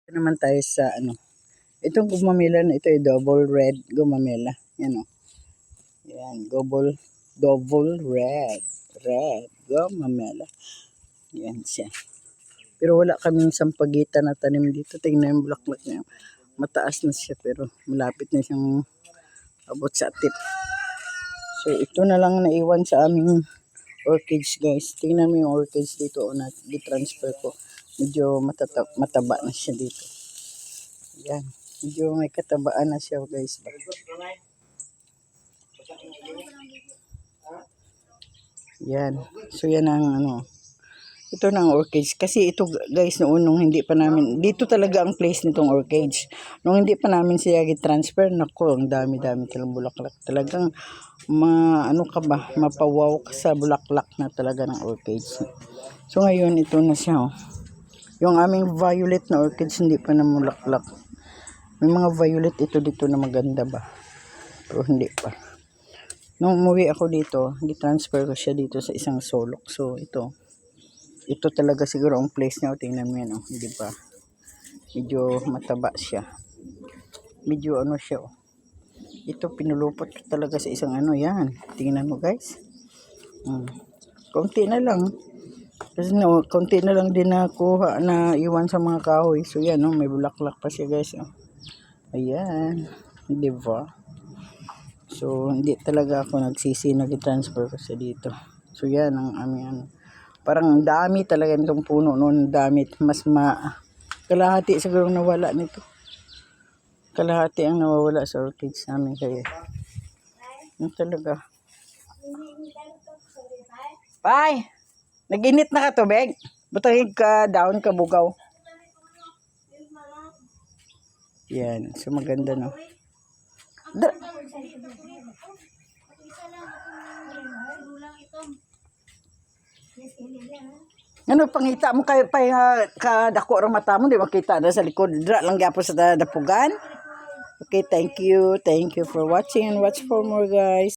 Naman tayo sa itong gumamela na ito ay double red gumamela. Yan o. Yan, double red gumamela. Yan siya. Pero wala kaming sampagitan na tanim dito. Tingnan yung bulaklak niya. Mataas na siya pero malapit na siyang abot sa tip. So ito na lang naiwan sa aming orchids guys. Tingnan mo yung orchids dito o na-transfer ko. Medyo mataba na siya dito. Yan. Medyo may katabaan na siya guys. Yan. So yan ang ito na ang orchids. Kasi ito guys noon nung hindi pa namin, dito talaga ang place nitong orchids. Nung hindi pa namin siya i-transfer, nako, ang dami-dami talang bulaklak. Talagang mapawaw ka sa bulaklak na talaga ng orchids. So ngayon ito na siya oh. Yung aming violet na orchids hindi pa namulaklak. May mga violet ito dito na maganda ba. Pero hindi pa. Nung umuwi ako dito, di-transfer ko siya dito sa isang sulok. So ito talaga siguro ang place niya. Tingnan mo yan, di ba? Medyo mataba siya. Medyo siya. Ito pinulupot ko talaga sa isang yan. Tingnan mo guys. Konti na lang. Kasi konti na lang din nakuha na iwan sa mga kahoy. So yan, may bulaklak pa siya guys. Ayan. Di ba? So hindi talaga ako nagsisi nag-transfer kasi dito. So yan ang aming parang dami talaga nitong puno noon. Dami. Kalahati siguro nawala nito. Kalahati ang nawawala sa orchids namin kaya. Yan talaga. Bye! Nag-init na ka tubig? Butangig ka down ka bugaw. Yan. So maganda no. Pangita mo kayo pa kadako ang mata mo, di makita na sa likod. Dra lang gyapon sa dapugan. Okay, thank you. Thank you for watching and watch for more guys.